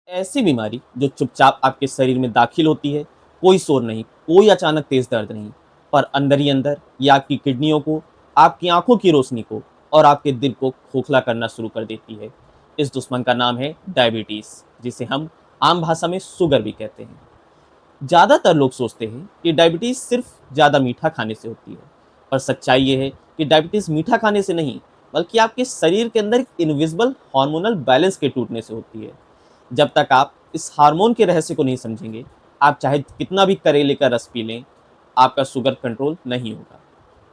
ऐसी बीमारी जो चुपचाप आपके शरीर में दाखिल होती है, कोई शोर नहीं, कोई अचानक तेज दर्द नहीं, पर अंदर ही अंदर ये आपकी किडनियों को, आपकी आंखों की रोशनी को और आपके दिल को खोखला करना शुरू कर देती है। इस दुश्मन का नाम है डायबिटीज, जिसे हम आम भाषा में शुगर भी कहते हैं। ज़्यादातर लोग सोचते हैं कि डायबिटीज सिर्फ ज़्यादा मीठा खाने से होती है, पर सच्चाई ये है कि डायबिटीज मीठा खाने से नहीं, बल्कि आपके शरीर के अंदर एक इनविजिबल हार्मोनल बैलेंस के टूटने से होती है। जब तक आप इस हार्मोन के रहस्य को नहीं समझेंगे, आप चाहे कितना भी करेले का रस पी लें, आपका शुगर कंट्रोल नहीं होगा।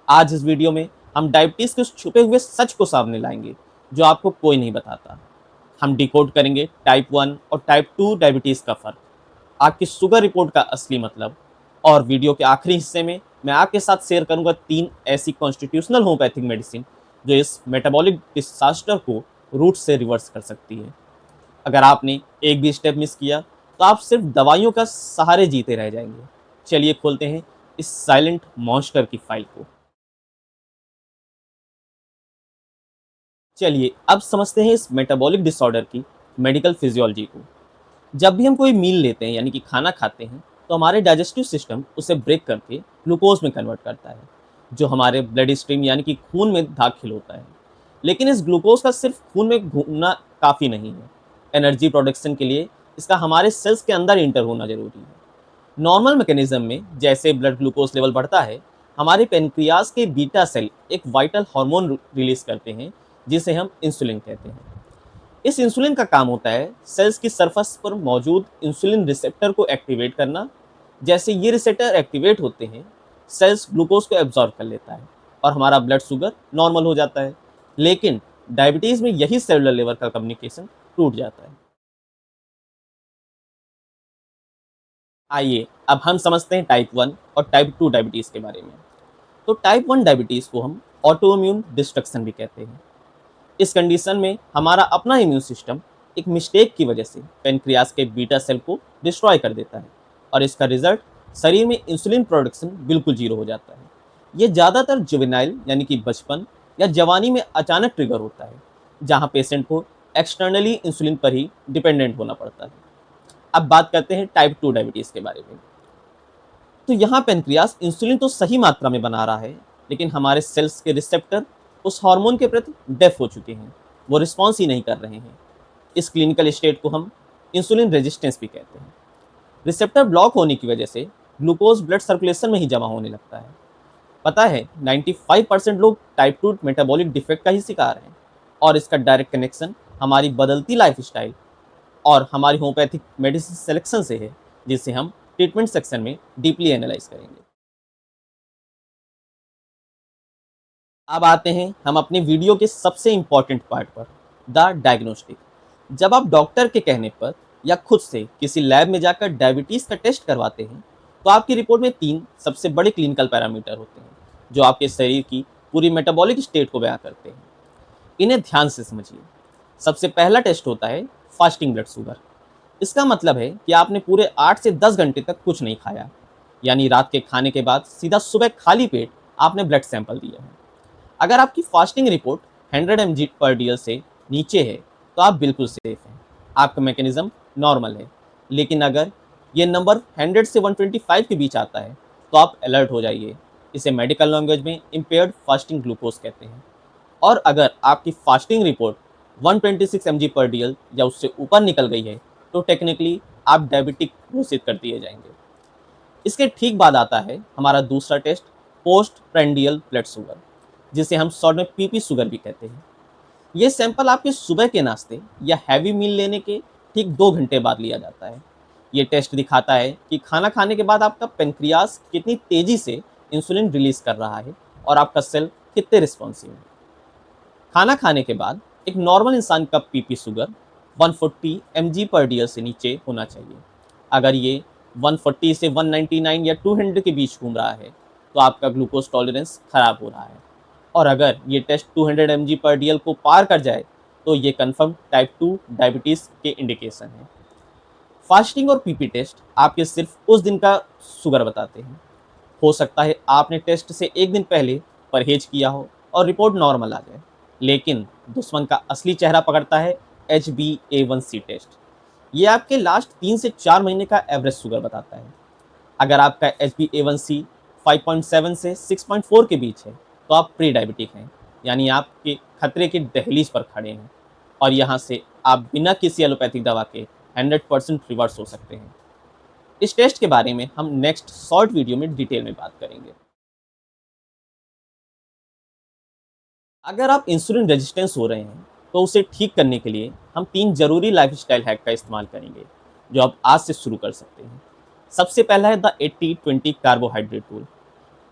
आज इस वीडियो में हम डायबिटीज के उस छुपे हुए सच को सामने लाएंगे जो आपको कोई नहीं बताता। हम डिकोड करेंगे टाइप 1 और टाइप 2 डायबिटीज का फर्क, आपकी शुगर रिपोर्ट का असली मतलब, और वीडियो के आखिरी हिस्से में मैं आपके साथ शेयर करूंगा 3 ऐसी कॉन्स्टिट्यूशनल होम्योपैथिक मेडिसिन जो इस मेटाबॉलिक डिसास्टर को रूट से रिवर्स कर सकती है। अगर आपने एक भी स्टेप मिस किया तो आप सिर्फ दवाइयों का सहारे जीते रह जाएंगे। चलिए खोलते हैं इस साइलेंट मॉन्स्टर की फाइल को। चलिए अब समझते हैं इस मेटाबॉलिक डिसऑर्डर की मेडिकल फिजियोलॉजी को। जब भी हम कोई मील लेते हैं यानी कि खाना खाते हैं, तो हमारे डाइजेस्टिव सिस्टम उसे ब्रेक करके ग्लूकोज में कन्वर्ट करता है, जो हमारे ब्लड स्ट्रीम यानी कि खून में दाखिल होता है। लेकिन इस ग्लूकोज का सिर्फ खून में घूमना काफ़ी नहीं है। एनर्जी प्रोडक्शन के लिए इसका हमारे सेल्स के अंदर इंटर होना जरूरी है। नॉर्मल मैकेनिज्म में जैसे ब्लड ग्लूकोज लेवल बढ़ता है, हमारे पेनक्रियाज के बीटा सेल एक वाइटल हार्मोन रिलीज करते हैं, जिसे हम इंसुलिन कहते हैं। इस इंसुलिन का काम होता है सेल्स की सरफेस पर मौजूद इंसुलिन रिसेप्टर को एक्टिवेट करना। जैसे ये रिसेप्टर एक्टिवेट होते हैं, सेल्स ग्लूकोज को एब्जॉर्ब कर लेता है और हमारा ब्लड शुगर नॉर्मल हो जाता है। लेकिन डायबिटीज में यही सेलुलर लेवल का कम्युनिकेशन टूट जाता है। आइए अब हम समझते हैं टाइप 1 और टाइप 2 डायबिटीज के बारे में। तो टाइप 1 डायबिटीज को हम ऑटोइम्यून डिस्ट्रक्शन भी कहते हैं। इस कंडीशन में हमारा अपना इम्यून सिस्टम एक मिस्टेक की वजह से पेनक्रियास के बीटा सेल को डिस्ट्रॉय कर देता है, और इसका रिजल्ट शरीर में इंसुलिन प्रोडक्शन बिल्कुल जीरो हो जाता है। ये ज़्यादातर जुवेनाइल यानी कि बचपन या जवानी में अचानक ट्रिगर होता है, जहाँ पेशेंट को एक्सटर्नली इंसुलिन पर ही डिपेंडेंट होना पड़ता है। अब बात करते हैं टाइप 2 डायबिटीज़ के बारे में। तो यहाँ पेनक्रियास इंसुलिन तो सही मात्रा में बना रहा है, लेकिन हमारे सेल्स के रिसेप्टर उस हार्मोन के प्रति डेफ हो चुके हैं, वो रिस्पॉन्स ही नहीं कर रहे हैं। इस क्लिनिकल स्टेट को हम इंसुलिन रेजिस्टेंस भी कहते हैं। रिसेप्टर ब्लॉक होने की वजह से ग्लूकोज ब्लड सर्कुलेशन में ही जमा होने लगता है। पता है 95% लोग टाइप 2 मेटाबॉलिक डिफेक्ट का ही शिकार हैं, और इसका डायरेक्ट कनेक्शन हमारी बदलती लाइफस्टाइल और हमारी होम्योपैथिक मेडिसिन सिलेक्शन से है, जिसे हम ट्रीटमेंट सेक्शन में डीपली एनालाइज करेंगे। अब आते हैं हम अपने वीडियो के सबसे इम्पॉर्टेंट पार्ट पर, द डायग्नोस्टिक। जब आप डॉक्टर के कहने पर या खुद से किसी लैब में जाकर डायबिटीज़ का टेस्ट करवाते हैं, तो आपकी रिपोर्ट में 3 सबसे बड़े क्लिनिकल पैरामीटर होते हैं, जो आपके शरीर की पूरी मेटाबॉलिक स्टेट को बयां करते हैं। इन्हें ध्यान से समझिए। सबसे पहला टेस्ट होता है फास्टिंग ब्लड शुगर। इसका मतलब है कि आपने पूरे 8 से 10 घंटे तक कुछ नहीं खाया, यानी रात के खाने के बाद सीधा सुबह खाली पेट आपने ब्लड सैंपल दिया है। अगर आपकी फास्टिंग रिपोर्ट 100 mg पर डीएल से नीचे है, तो आप बिल्कुल सेफ हैं, आपका मैकेनिज्म नॉर्मल है। लेकिन अगर ये नंबर 100 से 125 के बीच आता है, तो आप अलर्ट हो जाइए। इसे मेडिकल लैंग्वेज में इम्पेयर्ड फास्टिंग ग्लूकोज कहते हैं। और अगर आपकी फास्टिंग रिपोर्ट 126 mg पर डीएल या उससे ऊपर निकल गई है, तो टेक्निकली आप डायबिटिक घोषित कर दिए जाएंगे। इसके ठीक बाद आता है हमारा दूसरा test, post prandial blood sugar, जिसे हम शॉर्ट में पीपी शुगर भी कहते हैं। ये सैंपल आपके सुबह के नाश्ते या हैवी मील लेने के ठीक 2 घंटे बाद लिया जाता है। ये टेस्ट दिखाता है कि खाना खाने के बाद आपका पेनक्रियास कितनी तेजी से इंसुलिन रिलीज कर रहा है और आपका सेल कितने रिस्पॉन्सिव है। खाना खाने के बाद एक नॉर्मल इंसान का पीपी शुगर 140 mg पर डीएल से नीचे होना चाहिए। अगर ये 140 से 199 या 200 के बीच घूम रहा है, तो आपका ग्लूकोज टॉलरेंस खराब हो रहा है। और अगर ये टेस्ट 200 mg पर डीएल को पार कर जाए, तो ये कन्फर्म टाइप 2 डायबिटीज़ के इंडिकेशन है। फास्टिंग और पीपी टेस्ट आपके सिर्फ उस दिन का शुगर बताते हैं। हो सकता है आपने टेस्ट से एक दिन पहले परहेज किया हो और रिपोर्ट नॉर्मल आ जाए, लेकिन दुश्मन का असली चेहरा पकड़ता है HbA1c टेस्ट। ये आपके लास्ट 3 से 4 महीने का एवरेज शुगर बताता है। अगर आपका HbA1c 5.7 से 6.4 के बीच है तो आप प्री डायबिटिक हैं, यानी आपके खतरे की दहलीज पर खड़े हैं, और यहाँ से आप बिना किसी एलोपैथिक दवा के 100% रिवर्स हो सकते हैं। इस टेस्ट के बारे में हम नेक्स्ट शॉर्ट वीडियो में डिटेल में बात करेंगे। अगर आप इंसुलिन रेजिस्टेंस हो रहे हैं तो उसे ठीक करने के लिए हम 3 जरूरी लाइफस्टाइल हैक का इस्तेमाल करेंगे, जो आप आज से शुरू कर सकते हैं। सबसे पहला है द 80-20 कार्बोहाइड्रेट रूल।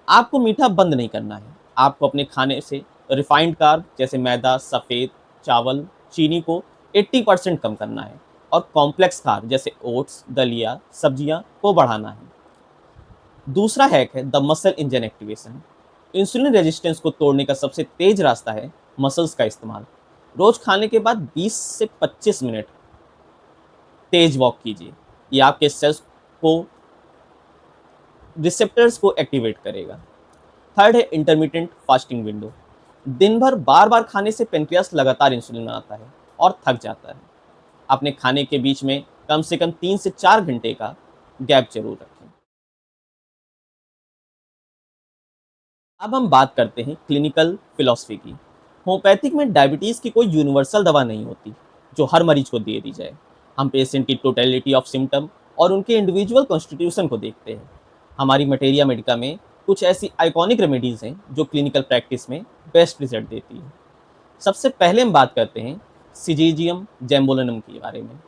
आपको मीठा बंद नहीं करना है। आपको अपने खाने से रिफाइंड कार्ब जैसे मैदा, सफ़ेद चावल, चीनी को 80% कम करना है, और कॉम्प्लेक्स कार्ब जैसे ओट्स, दलिया, सब्जियां को बढ़ाना है। दूसरा हैक है the muscle engine activation. Insulin resistance को तोड़ने का सबसे तेज रास्ता है मसल्स का इस्तेमाल। रोज खाने के बाद 20 से 25 मिनट तेज वॉक कीजिए। ये आपके सेल्स को रिसेप्टर्स को एक्टिवेट करेगा। थर्ड है इंटरमीडिएट फास्टिंग विंडो। दिन भर बार बार खाने से पेनक्रियास लगातार इंसुलिन बनाता है और थक जाता है। अपने खाने के बीच में कम से कम 3 से 4 घंटे का गैप जरूर रखें। अब हम बात करते हैं क्लिनिकल फिलॉसफी की। होम्योपैथिक में डायबिटीज़ की कोई यूनिवर्सल दवा नहीं होती जो हर मरीज को दे दी जाए। हम पेशेंट की टोटलिटी ऑफ सिम्टम और उनके इंडिविजुअल कॉन्स्टिट्यूशन को देखते हैं। हमारी मटेरिया मेडिका में कुछ ऐसी आइकॉनिक रेमेडीज़ हैं जो क्लिनिकल प्रैक्टिस में बेस्ट रिजल्ट देती है। सबसे पहले हम बात करते हैं सिजीजियम जैम्बोलिनम के बारे में।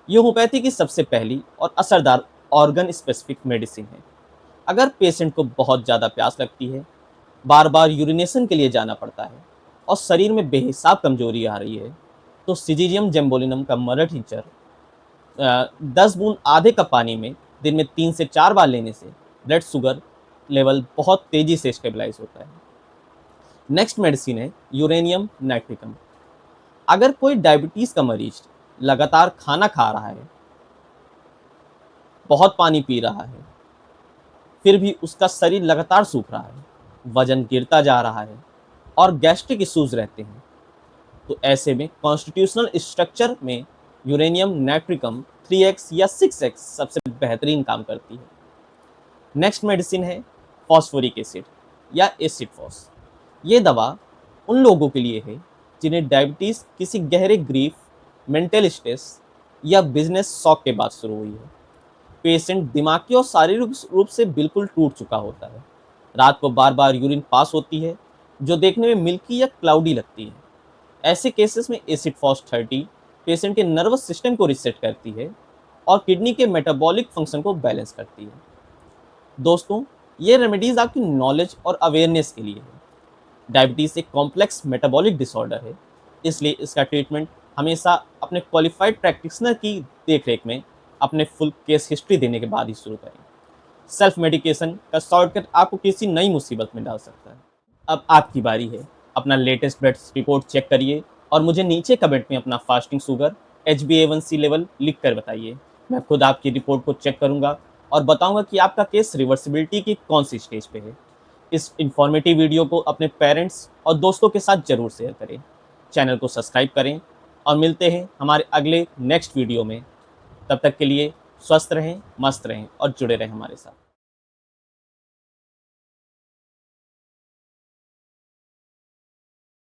ये होम्योपैथी की सबसे पहली और असरदार ऑर्गन स्पेसिफिक मेडिसिन है। अगर पेशेंट को बहुत ज़्यादा प्यास लगती है, बार बार यूरिनेशन के लिए जाना पड़ता है, और शरीर में बेहिसाब कमजोरी आ रही है, तो सिजीजियम जेम्बोलिनम का मर्ड टीचर 10 बूंद आधे कप पानी में दिन में 3 से 4 बार लेने से ब्लड शुगर लेवल बहुत तेजी से स्टेबलाइज होता है। नेक्स्ट मेडिसिन है यूरेनियम नाइट्रिकम। अगर कोई डायबिटीज़ का मरीज लगातार खाना खा रहा है, बहुत पानी पी रहा है, फिर भी उसका शरीर लगातार सूख रहा है, वजन गिरता जा रहा है और गैस्ट्रिक इश्यूज रहते हैं, तो ऐसे में कॉन्स्टिट्यूशनल स्ट्रक्चर में यूरेनियम नाइट्रिकम 3x या 6x सबसे बेहतरीन काम करती है। नेक्स्ट मेडिसिन है फॉस्फोरिक एसिड या एसिड फॉस। ये दवा उन लोगों के लिए है जिन्हें डायबिटीज़ किसी गहरे ग्रीफ, मेंटल स्ट्रेस या बिजनेस शॉक के बाद शुरू हुई है। पेशेंट दिमागी और शारीरिक रूप से बिल्कुल टूट चुका होता है। रात को बार बार यूरिन पास होती है जो देखने में मिल्की या क्लाउडी लगती है। ऐसे केसेस में एसिड फॉस 30 पेशेंट के नर्वस सिस्टम को रिसेट करती है और किडनी के मेटाबॉलिक फंक्शन को बैलेंस करती है। दोस्तों, ये रेमेडीज आपकी नॉलेज और अवेयरनेस के लिए है। डायबिटीज़ एक कॉम्प्लेक्स मेटाबॉलिक डिसऑर्डर है, इसलिए इसका ट्रीटमेंट हमेशा अपने क्वालिफाइड प्रैक्टिशनर की देखरेख में अपने फुल केस हिस्ट्री देने के बाद ही शुरू करें। सेल्फ मेडिकेशन का शॉर्टकट आपको किसी नई मुसीबत में डाल सकता है। अब आपकी बारी है। अपना लेटेस्ट ब्लड रिपोर्ट चेक करिए और मुझे नीचे कमेंट में अपना फास्टिंग शुगर, HbA1c लेवल लिख कर बताइए। मैं खुद आपकी रिपोर्ट को चेक करूंगा और बताऊंगा कि आपका केस रिवर्सिबिलिटी की कौन सी स्टेज पे है। इस इंफॉर्मेटिव वीडियो को अपने पेरेंट्स और दोस्तों के साथ जरूर शेयर करें। चैनल को सब्सक्राइब करें और मिलते हैं हमारे अगले नेक्स्ट वीडियो में। तब तक के लिए स्वस्थ रहें, मस्त रहें और जुड़े रहें हमारे साथ।